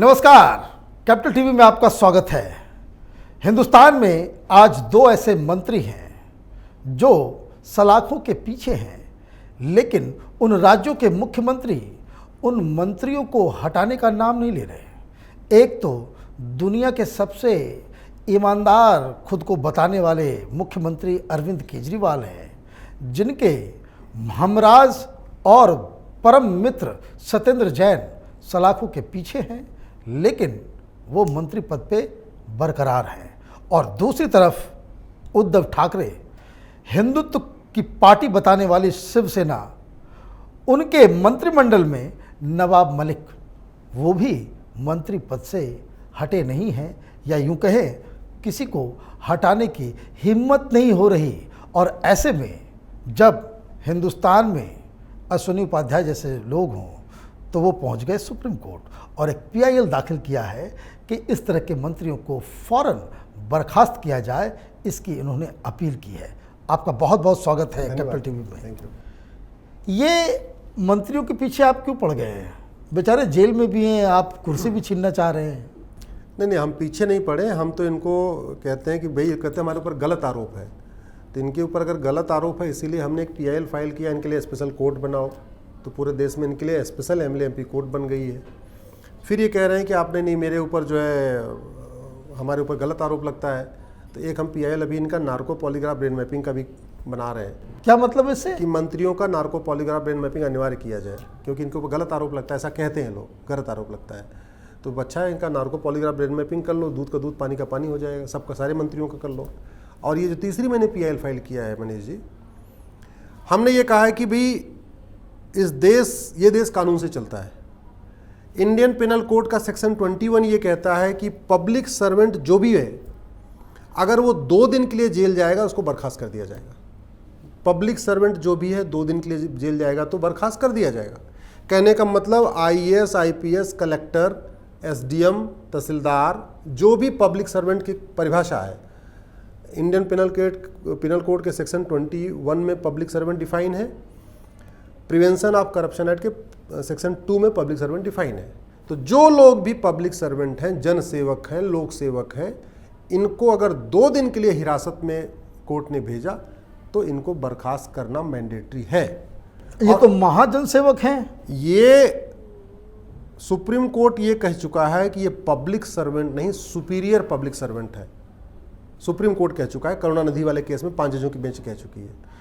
नमस्कार, capital TV में आपका स्वागत है। हिंदुस्तान में आज दो ऐसे मंत्री हैं जो सलाखों के पीछे हैं, लेकिन उन राज्यों के मुख्यमंत्री उन मंत्रियों को हटाने का नाम नहीं ले रहे। एक तो दुनिया के सबसे ईमानदार खुद को बताने वाले मुख्यमंत्री अरविंद केजरीवाल हैं, जिनके हमराज और परम मित्र सत्येंद्र जैन सलाखों के पीछे हैं, लेकिन वो मंत्री पद पे बरकरार हैं। और दूसरी तरफ उद्धव ठाकरे, हिंदुत्व की पार्टी बताने वाली शिवसेना, उनके मंत्रिमंडल में नवाब मलिक, वो भी मंत्री पद से हटे नहीं हैं, या यूं कहें किसी को हटाने की हिम्मत नहीं हो रही। और ऐसे में जब हिंदुस्तान में अश्विनी उपाध्याय जैसे लोग हों तो वो पहुंच गए सुप्रीम कोर्ट और एक पीआईएल दाखिल किया है कि इस तरह के मंत्रियों को फौरन बर्खास्त किया जाए, इसकी इन्होंने अपील की है। आपका बहुत बहुत स्वागत है कैपिटल टीवी में। Thank you. ये मंत्रियों के पीछे आप क्यों पड़ गए हैं? बेचारे जेल में भी हैं, आप कुर्सी भी छीनना चाह रहे हैं। नहीं, हम पीछे नहीं पड़े। हम तो इनको कहते हैं कि भाई, कहते हैं हमारे ऊपर गलत आरोप है, तो इनके ऊपर अगर गलत आरोप है इसीलिए हमने एक पीआईएल फाइल किया, इनके लिए स्पेशल कोर्ट बनाओ। तो पूरे देश में इनके लिए स्पेशल एमएलए एमपी कोर्ट बन गई है। फिर ये कह रहे हैं कि आपने नहीं, मेरे ऊपर जो है हमारे ऊपर गलत आरोप लगता है। तो एक हम पीआईएल अभी इनका नार्को पॉलीग्राफ ब्रेन मैपिंग का भी बना रहे हैं। क्या मतलब इससे? कि मंत्रियों का नार्को पॉलीग्राफ ब्रेन मैपिंग अनिवार्य किया जाए, क्योंकि इनके ऊपर गलत आरोप लगता है, ऐसा कहते हैं लोग, गलत आरोप लगता है। तो अच्छा है, इनका नार्को पॉलीग्राफ ब्रेन मैपिंग कर लो, दूध का दूध पानी का पानी हो जाएगा, सबका सारे मंत्रियों का कर लो। और ये जो तीसरी मैंने पीआईएल फाइल किया है मनीष जी, हमने ये कहा है कि भाई ये देश कानून से चलता है। इंडियन पिनल कोड का सेक्शन 21 ये कहता है कि पब्लिक सर्वेंट जो भी है, अगर वो 2 दिन के लिए जेल जाएगा उसको बर्खास्त कर दिया जाएगा। पब्लिक सर्वेंट जो भी है 2 दिन के लिए जेल जाएगा तो बर्खास्त कर दिया जाएगा। कहने का मतलब आईएएस, आईपीएस, कलेक्टर, एसडीएम, तहसीलदार, जो भी पब्लिक सर्वेंट की परिभाषा है, इंडियन पिनल कोड के सेक्शन 21 में पब्लिक सर्वेंट डिफाइन है, प्रिवेंशन ऑफ करप्शन एक्ट के सेक्शन 2 में पब्लिक सर्वेंट डिफाइन है। तो जो लोग भी पब्लिक सर्वेंट हैं, जन सेवक हैं, लोक सेवक हैं, इनको अगर 2 दिन के लिए हिरासत में कोर्ट ने भेजा तो इनको बर्खास्त करना मैंडेटरी है। ये तो महाजन सेवक हैं। ये सुप्रीम कोर्ट ये कह चुका है कि ये पब्लिक सर्वेंट नहीं, सुपीरियर पब्लिक सर्वेंट है। सुप्रीम कोर्ट कह चुका है, करुणानिधि वाले केस में 5 जजों की बेंच कह चुकी है।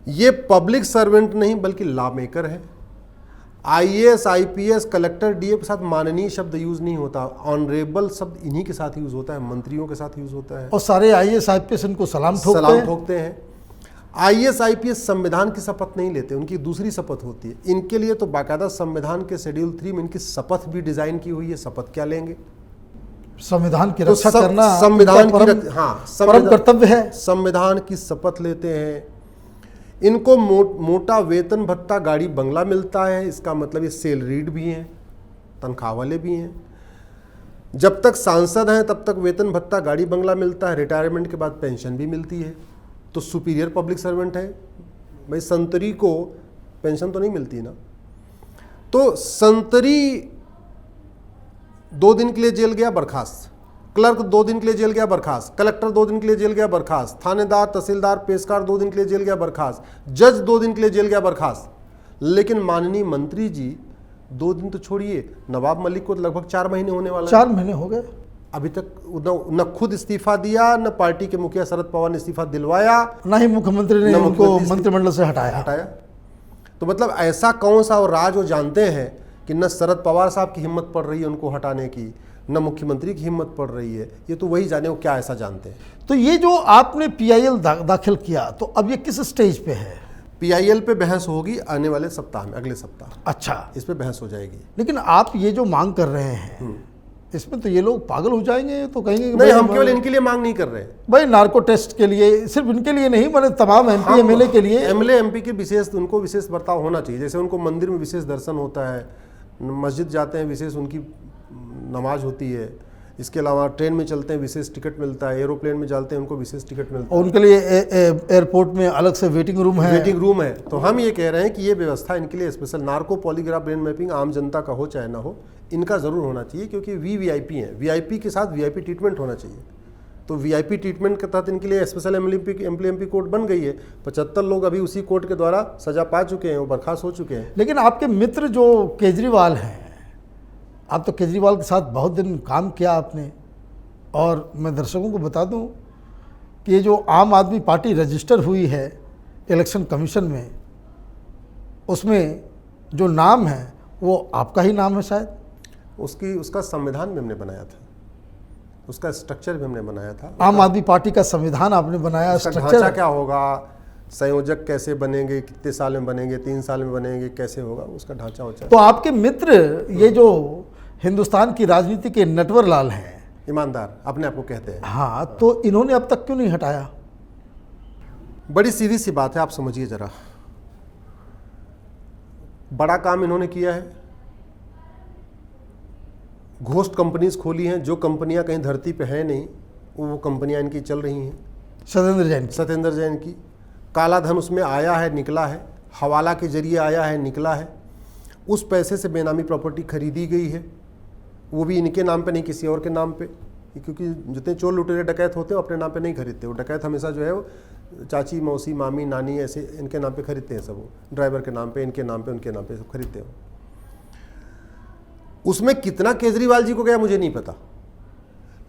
ये पब्लिक सर्वेंट नहीं बल्कि लॉ मेकर है। आईएएस, आईपीएस, कलेक्टर, डीए के साथ माननीय शब्द यूज नहीं होता, ऑनरेबल शब्द इन्हीं के साथ यूज होता है, मंत्रियों के साथ यूज होता है। और सारे आईएएस, आईपीएस इनको सलाम ठोकते हैं। आईएएस, आईपीएस संविधान की शपथ नहीं लेते, उनकी दूसरी शपथ होती है। इनके लिए तो बाकायदा संविधान के शेड्यूल 3 में इनकी शपथ भी डिजाइन की हुई है। शपथ क्या लेंगे? संविधान की रक्षा करना संविधान की परम कर्तव्य है। संविधान की शपथ लेते हैं। इनको मोटा वेतन भत्ता, गाड़ी बंगला मिलता है। इसका मतलब ये सैलरीड भी हैं, तनख्वाह वाले भी हैं। जब तक सांसद हैं तब तक वेतन भत्ता, गाड़ी बंगला मिलता है। रिटायरमेंट के बाद पेंशन भी मिलती है। तो सुपीरियर पब्लिक सर्वेंट है भाई। संतरी को पेंशन तो नहीं मिलती ना। तो संतरी 2 दिन के लिए जेल गया, बर्खास्त। क्लर्क 2 दिन के लिए जेल गया, बर्खास्त। कलेक्टर 2 दिन के लिए जेल गया, बर्खास्त। थानेदार, तहसीलदार, पेशकार 2 दिन के लिए जेल गया, बर्खास्त। जज 2 दिन के लिए जेल गया, बर्खास्त। लेकिन माननीय मंत्री जी 2 दिन तो छोड़िए, नवाब मलिक को लगभग 4 महीने होने वाला 4 महीने हो गए, अभी तक न खुद इस्तीफा दिया, न पार्टी के मुखिया शरद पवार ने इस्तीफा दिलवाया, न ही मुख्यमंत्री ने उनको मंत्रिमंडल से हटाया। तो मतलब ऐसा कौन सा और राज वो जानते हैं कि न शरद पवार साहब की हिम्मत पड़ रही है उनको हटाने की, न मुख्यमंत्री की हिम्मत पड़ रही है। ये तो वही जाने वो क्या ऐसा जानते हैं। तो ये जो आपने पीआईएल दाखिल किया, तो अब ये किस स्टेज पे है? पीआईएल पे बहस होगी आने वाले सप्ताह में, अगले सप्ताह। अच्छा, इस पे बहस हो जाएगी। लेकिन आप ये जो मांग कर रहे हैं, इसमें तो ये लोग पागल हो जाएंगे, तो कहेंगे नहीं, हम केवल इनके लिए मांग नहीं कर रहे भाई। नार्को टेस्ट के लिए, सिर्फ इनके लिए नहीं, मैंने तमाम एमपी एमएलए के लिए, एमएलए एमपी के विशेष, उनको विशेष बर्ताव होना चाहिए। जैसे उनको मंदिर में विशेष दर्शन होता है, मस्जिद जाते हैं विशेष उनकी नमाज होती है, इसके अलावा ट्रेन में चलते हैं विशेष टिकट मिलता है, एरोप्लेन में चलते हैं उनको विशेष टिकट मिलता है, उनके लिए एयरपोर्ट में अलग से वेटिंग रूम है। तो हम ये कह रहे हैं कि ये व्यवस्था इनके लिए special narco polygraph brain mapping आम जनता का हो चाहे ना हो, इनका ज़रूर होना चाहिए, क्योंकि वीआईपी हैं, वीआईपी के साथ वीआईपी ट्रीटमेंट होना चाहिए। तो वीआईपी ट्रीटमेंट के तहत इनके लिए स्पेशल एमपी कोर्ट बन गई है। 75 लोग अभी उसी कोर्ट के द्वारा सजा पा चुके हैं, वो बर्खास्त हो चुके हैं। लेकिन आपके मित्र जो केजरीवाल हैं, आप तो केजरीवाल के साथ बहुत दिन काम किया आपने, और मैं दर्शकों को बता दूं कि ये जो आम आदमी पार्टी रजिस्टर हुई है इलेक्शन कमीशन में, उसमें जो नाम है वो आपका ही नाम है शायद। उसका संविधान भी हमने बनाया था, उसका स्ट्रक्चर भी हमने बनाया था। आम आदमी पार्टी का संविधान आपने बनाया, उसका ढांचा क्या होगा, संयोजक कैसे बनेंगे, कितने साल में बनेंगे, 3 साल में बनेंगे, कैसे होगा, उसका ढांचा होता है। तो आपके मित्र ये जो हिंदुस्तान की राजनीति के नटवर लाल हैं, ईमानदार अपने आप को कहते हैं, हाँ, तो इन्होंने अब तक क्यों नहीं हटाया? बड़ी सीधी सी बात है, आप समझिए जरा। बड़ा काम इन्होंने किया है, घोस्ट कंपनीज खोली हैं, जो कंपनियां कहीं धरती पे हैं नहीं, वो कंपनियां इनकी चल रही हैं। सत्येंद्र जैन की काला धन उसमें आया है, निकला है, हवाला के जरिए आया है, निकला है। उस पैसे से बेनामी प्रॉपर्टी खरीदी गई है, वो भी इनके नाम पे नहीं, किसी और के नाम पे, क्योंकि जितने चोर लुटेरे डकैत होते हैं वो अपने नाम पे नहीं खरीदते। वो डकैत हमेशा जो है वो चाची, मौसी, मामी, नानी, ऐसे इनके नाम पे खरीदते हैं। सब वो ड्राइवर के नाम पे, इनके नाम पे, उनके नाम पे सब खरीदते हैं। उसमें कितना केजरीवाल जी को गया मुझे नहीं पता,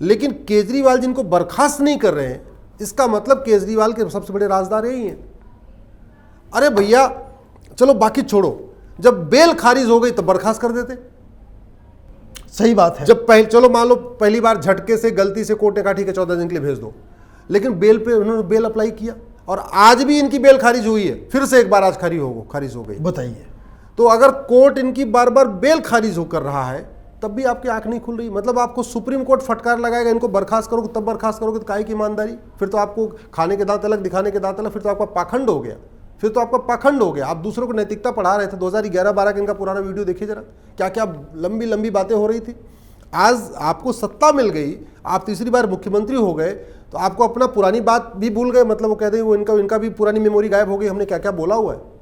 लेकिन केजरीवाल जिनको बर्खास्त नहीं कर रहे हैं, इसका मतलब केजरीवाल के सबसे बड़े राजदार यही हैं। अरे भैया चलो बाकी छोड़ो, जब बेल खारिज हो गई तब बर्खास्त कर देते। सही बात है। जब चलो मान लो पहली बार झटके से गलती से कोर्ट ने कहा ठीक है 14 दिन के लिए भेज दो, लेकिन बेल पे उन्होंने बेल अप्लाई किया और आज भी इनकी बेल खारिज हुई है, फिर से एक बार आज खारिज हो गई। बताइए, तो अगर कोर्ट इनकी बार बार बेल खारिज कर रहा है तब भी आपकी आंख नहीं खुल रही, मतलब आपको सुप्रीम कोर्ट फटकार लगाएगा, इनको बर्खास्त करोगे तब बर्खास्त करोगे, तो काहे की ईमानदारी? फिर तो आपको खाने के दांत अलग, दिखाने के दांत अलग, फिर तो आपका पाखंड हो गया, फिर तो आपका पाखंड हो गया। आप दूसरों को नैतिकता पढ़ा रहे थे। 2011-12 का इनका पुराना वीडियो देखिए जरा, क्या क्या लंबी लंबी बातें हो रही थी। आज आपको सत्ता मिल गई, आप तीसरी बार मुख्यमंत्री हो गए, तो आपको अपना पुरानी बात भी भूल गए, मतलब वो कहते हैं वो इनका भी पुरानी मेमोरी गायब हो गई, हमने क्या क्या बोला हुआ है।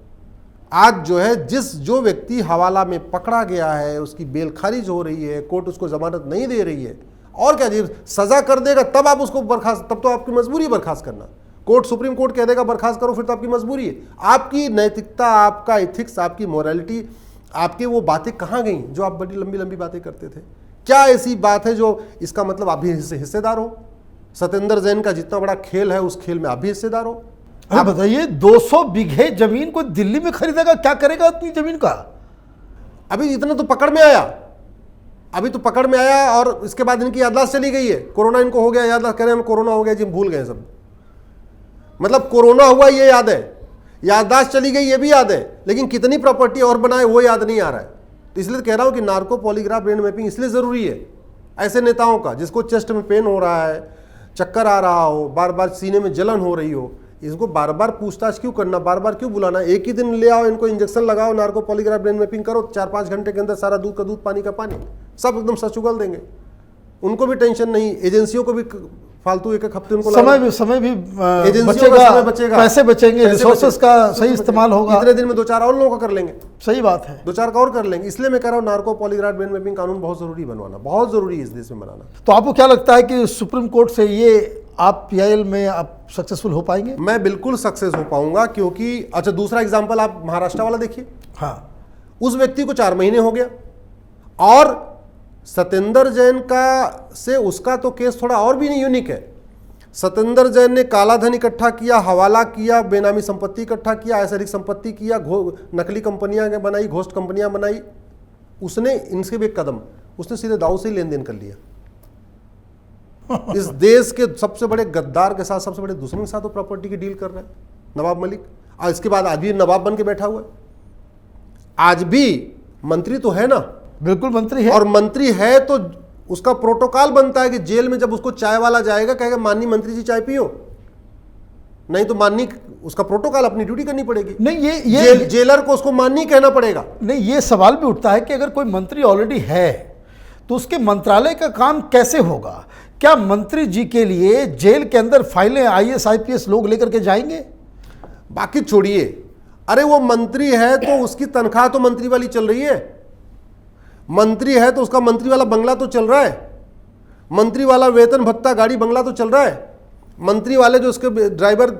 आज जो है जो व्यक्ति हवाला में पकड़ा गया है उसकी बेल खारिज हो रही है, कोर्ट उसको जमानत नहीं दे रही है, और क्या जी सजा कर देगा तब आप उसको बर्खास्त, तब तो आपकी मजबूरी बर्खास्त करना। कोर्ट सुप्रीम कोर्ट कह देगा बर्खास्त करो, फिर तो आपकी मजबूरी है। आपकी नैतिकता, आपका एथिक्स, आपकी मोरालिटी, आपके वो बातें कहाँ गई जो आप बड़ी लंबी लंबी बातें करते थे? क्या ऐसी बात है जो इसका मतलब आप भी हिस्सेदार हो? सत्येंद्र जैन का जितना बड़ा खेल है उस खेल में आप भी हिस्सेदार हो। आप बताइए, 200 बीघे जमीन को दिल्ली में खरीदेगा, क्या करेगा अपनी जमीन का? अभी इतना तो पकड़ में आया, अभी तो पकड़ में आया और इसके बाद इनकी याददाश्त चली गई है। कोरोना इनको हो गया, याददाश्त करें हम कोरोना हो गया जी, भूल गए सब। मतलब कोरोना हुआ ये याद है, याददाश्त चली गई ये भी याद है, लेकिन कितनी प्रॉपर्टी और बनाए वो याद नहीं आ रहा है। तो इसलिए कह रहा हूं कि नार्को पॉलीग्राफ ब्रेन मैपिंग इसलिए जरूरी है। ऐसे नेताओं का जिसको चेस्ट में पेन हो रहा है, चक्कर आ रहा हो, बार बार सीने में जलन हो रही हो, इसको बार बार पूछताछ क्यों करना, बार बार क्यों बुलाना? एक ही दिन ले आओ, इनको इंजेक्शन लगाओ, नार्को पॉलीग्राफ ब्रेन मैपिंग करो, 4-5 घंटे के अंदर सारा दूध का दूध, पानी का पानी, सब एकदम सच उगल देंगे। उनको भी टेंशन नहीं, एजेंसियों को भी फालतू एक हफ्ते उनको समय भी बचेगा, पैसे बचेंगे, रिसोर्सेज का सही इस्तेमाल होगा। इतने दिन में 2-4 और लोगों का कर लेंगे। सही बात है, 2-4 का और कर लेंगे। इसलिए मैं कह रहा हूँ नार्को पॉलीग्राफ ब्रेन मैपिंग कानून बहुत जरूरी बनवाना, बहुत जरूरी है इस देश में बनाना। तो आपको क्या लगता है कि सुप्रीम कोर्ट से ये आप PIL में आप सक्सेसफुल हो पाएंगे? मैं बिल्कुल सक्सेस हो पाऊंगा, क्योंकि अच्छा दूसरा एग्जांपल आप महाराष्ट्र वाला देखिए। हाँ, उस व्यक्ति को 4 महीने हो गया, और सत्येंद्र जैन का से उसका तो केस थोड़ा और भी नहीं यूनिक है। सत्येंद्र जैन ने काला धन इकट्ठा किया, हवाला किया, बेनामी संपत्ति इकट्ठा किया, ऐसरिक संपत्ति किया, नकली कंपनियां बनाई, घोस्ट कंपनियां बनाई। उसने इनसे भी एक कदम, उसने सीधे दाऊ से ही लेन देन कर लिया। इस देश के सबसे बड़े गद्दार के साथ, सबसे बड़े दुश्मन के साथ वो प्रॉपर्टी की डील कर रहा है नवाब मलिक। और इसके बाद आज भी नवाब बन के बैठा हुआ है। आज भी मंत्री तो है ना, बिल्कुल मंत्री है, और मंत्री है तो उसका प्रोटोकॉल बनता है कि जेल में जब उसको चाय वाला जाएगा कहेगा माननीय मंत्री जी चाय पियो, नहीं तो माननीय, उसका प्रोटोकॉल अपनी ड्यूटी करनी पड़ेगी। नहीं ये जेलर को उसको माननीय कहना पड़ेगा। नहीं, ये सवाल भी उठता है कि अगर कोई मंत्री ऑलरेडी है तो उसके मंत्रालय का काम कैसे होगा? क्या मंत्री जी के लिए जेल के अंदर फाइलें IAS IPS लोग लेकर के जाएंगे? बाकी छोड़िए, अरे वो मंत्री है तो उसकी तनख्वाह तो मंत्री वाली चल रही है। मंत्री है तो उसका मंत्री वाला बंगला तो चल रहा है, मंत्री वाला वेतन भत्ता गाड़ी बंगला तो चल रहा है, मंत्री वाले जो उसके ड्राइवर,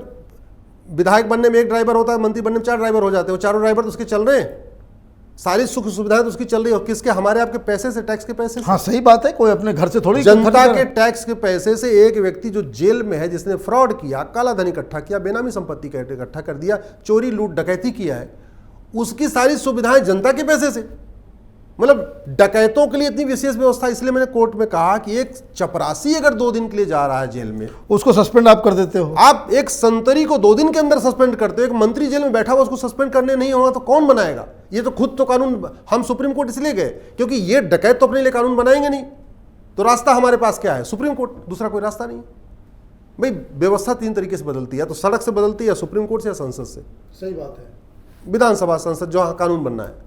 विधायक बनने में एक ड्राइवर होता है, मंत्री बनने में 4 ड्राइवर हो जाते हैं, वो चारों ड्राइवर तो उसके चल रहे हैं, सारी सुख सुविधाएं तो उसकी चल रही है। किसके? हमारे आपके पैसे से, टैक्स के पैसे से। हाँ सही बात है, कोई अपने घर से थोड़ी जनता के टैक्स के पैसे से एक व्यक्ति जो जेल में है, जिसने फ्रॉड किया, काला धन इकट्ठा किया, बेनामी संपत्ति इकट्ठा कर दिया, चोरी लूट डकैती किया है, उसकी सारी सुविधाएं जनता के पैसे से। मतलब डकैतों के लिए इतनी विशेष व्यवस्था। इसलिए मैंने कोर्ट में कहा कि एक चपरासी अगर 2 दिन के लिए जा रहा है जेल में, उसको सस्पेंड आप कर देते हो। आप एक संतरी को 2 दिन के अंदर सस्पेंड करते हो, एक मंत्री जेल में बैठा हुआ उसको सस्पेंड करने नहीं होगा तो कौन बनाएगा? ये तो खुद तो कानून, हम सुप्रीम कोर्ट इसलिए गए क्योंकि ये डकैत तो अपने लिए कानून बनाएंगे नहीं, तो रास्ता हमारे पास क्या है? सुप्रीम कोर्ट, दूसरा कोई रास्ता नहीं। भाई व्यवस्था 3 तरीके से बदलती है, तो सड़क से बदलती है, या सुप्रीम कोर्ट से, या संसद से। सही बात है। विधानसभा, संसद, जो कानून बनना है।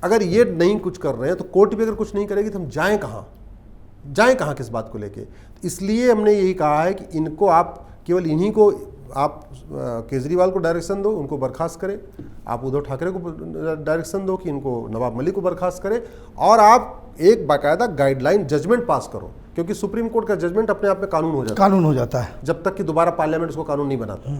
अगर ये नहीं कुछ कर रहे हैं तो कोर्ट भी अगर कुछ नहीं करेगी तो हम जाएं कहाँ किस बात को लेके? इसलिए हमने यही कहा है कि इनको आप केवल इन्हीं को आप केजरीवाल को डायरेक्शन दो, उनको बर्खास्त करें, आप उद्धव ठाकरे को डायरेक्शन दो कि इनको, नवाब मलिक को बर्खास्त करें, और आप एक बाकायदा गाइडलाइन जजमेंट पास करो, क्योंकि सुप्रीम कोर्ट का जजमेंट अपने आप में कानून हो जाता है जब तक कि दोबारा पार्लियामेंट उसको कानून नहीं बनाता।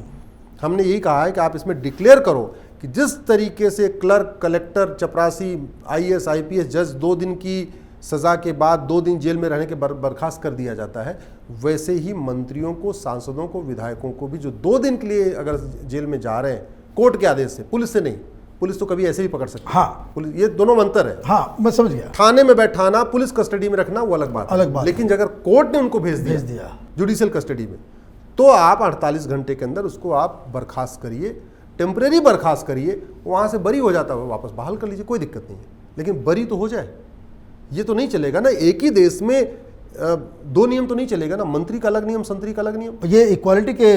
हमने यही कहा है कि आप इसमें डिक्लेयर करो कि जिस तरीके से क्लर्क, कलेक्टर, चपरासी, IAS, IPS जज 2 दिन की सज़ा के बाद 2 दिन जेल में रहने के बर्खास्त कर दिया जाता है, वैसे ही मंत्रियों को, सांसदों को, विधायकों को भी जो 2 दिन के लिए अगर जेल में जा रहे हैं कोर्ट के आदेश से, पुलिस से नहीं, पुलिस तो कभी ऐसे ही पकड़ सकती है। हाँ, पुलिस, ये दोनों में अंतर है। हाँ मैं समझ गया। थाने में बैठाना, पुलिस कस्टडी में रखना वो अलग बात है। लेकिन अगर कोर्ट ने उनको भेज दिया जुडिशियल कस्टडी में, तो आप 48 घंटे के अंदर उसको आप बर्खास्त करिए, टेम्परेरी बर्खास्त करिए, वहाँ से बरी हो जाता है, वापस बहाल कर लीजिए, कोई दिक्कत नहीं है, लेकिन बरी तो हो जाए। ये तो नहीं चलेगा ना, एक ही देश में 2 नियम तो नहीं चलेगा ना, मंत्री का अलग नियम, संतरी का अलग नियम। ये इक्वालिटी के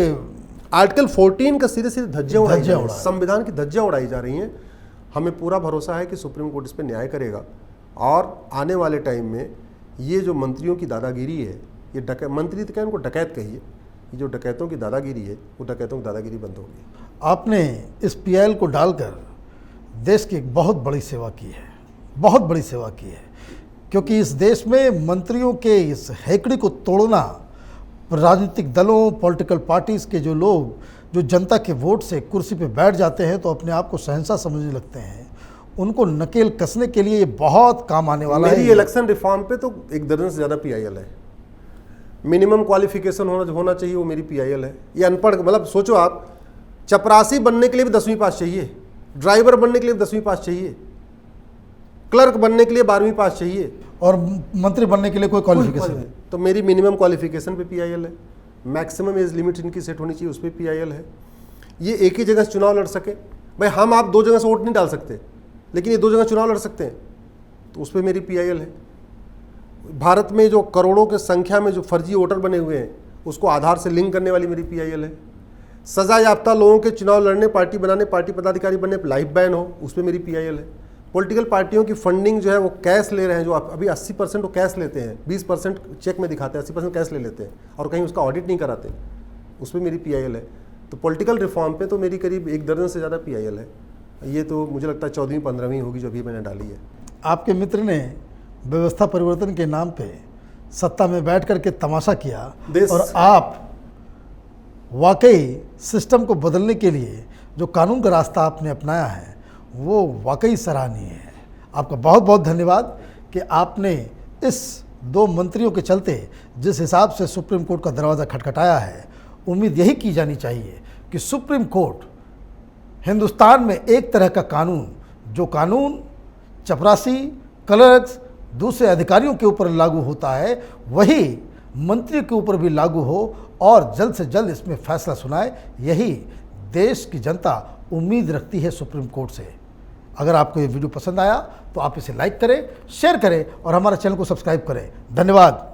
आर्टिकल 14 का सीधे सीधे धज्जियां उड़ाई जा रही हैं, संविधान की धज्जियां उड़ाई जा रही हैं। हमें पूरा भरोसा है कि सुप्रीम कोर्ट इस पर न्याय करेगा, और आने वाले टाइम में ये जो मंत्रियों की दादागिरी है, ये मंत्री तो क्या, इनको डकैत कहिए, ये जो डकैतों की दादागिरी है, वो डकैतों की दादागिरी बंद होगी। आपने इस PIL को डालकर देश की एक बहुत बड़ी सेवा की है, बहुत बड़ी सेवा की है, क्योंकि इस देश में मंत्रियों के इस हैकड़ी को तोड़ना, राजनीतिक दलों, पॉलिटिकल पार्टीज़ के जो लोग जो जनता के वोट से कुर्सी पे बैठ जाते हैं तो अपने आप को शहंशाह समझने लगते हैं, उनको नकेल कसने के लिए ये बहुत काम आने वाला है। मेरी इलेक्शन रिफॉर्म पे तो 1 दर्जन से ज़्यादा PIL है। मिनिमम क्वालिफिकेशन होना चाहिए, वो मेरी PIL है। ये अनपढ़, मतलब सोचो आप, चपरासी बनने के लिए भी 10वीं पास चाहिए, ड्राइवर बनने के लिए 10वीं पास चाहिए, क्लर्क बनने के लिए 12वीं पास चाहिए, और मंत्री बनने के लिए कोई क्वालिफिकेशन नहीं। तो मेरी मिनिमम क्वालिफिकेशन पे PIL है, मैक्सिमम एज लिमिट इनकी सेट होनी चाहिए, उस पर PIL है। ये एक ही जगह से चुनाव लड़ सके। भाई हम आप 2 जगह से वोट नहीं डाल सकते, लेकिन ये 2 जगह चुनाव लड़ सकते हैं, तो उस पर मेरी PIL है। भारत में जो करोड़ों के संख्या में जो फर्जी वोटर बने हुए हैं, उसको आधार से लिंक करने वाली मेरी PIL है। सजा याफ्ता लोगों के चुनाव लड़ने, पार्टी बनाने, पार्टी पदाधिकारी बनने पर लाइफ बैन हो, उस पर मेरी PIL है। पॉलिटिकल पार्टियों की फंडिंग जो है वो कैश ले रहे हैं, जो अभी 80% वो कैश लेते हैं, 20% चेक में दिखाते हैं, 80% कैश ले लेते हैं, और कहीं उसका ऑडिट नहीं कराते, उस पर मेरी PIL है। तो पॉलिटिकल रिफॉर्म पे तो मेरी करीब 1 दर्जन से ज़्यादा PIL है। ये तो मुझे लगता है 14वीं 15वीं होगी जो अभी मैंने डाली है। आपके मित्र ने व्यवस्था परिवर्तन के नाम पे सत्ता में बैठ करके तमाशा किया, और आप वाकई सिस्टम को बदलने के लिए जो कानून का रास्ता आपने अपनाया है वो वाकई सराहनीय है। आपका बहुत बहुत धन्यवाद कि आपने इस 2 मंत्रियों के चलते जिस हिसाब से सुप्रीम कोर्ट का दरवाज़ा खटखटाया है, उम्मीद यही की जानी चाहिए कि सुप्रीम कोर्ट हिंदुस्तान में एक तरह का कानून, जो कानून चपरासी, क्लर्क्स, दूसरे अधिकारियों के ऊपर लागू होता है, वही मंत्री के ऊपर भी लागू हो, और जल्द से जल्द इसमें फैसला सुनाए। यही देश की जनता उम्मीद रखती है सुप्रीम कोर्ट से। अगर आपको ये वीडियो पसंद आया तो आप इसे लाइक करें, शेयर करें और हमारे चैनल को सब्सक्राइब करें। धन्यवाद।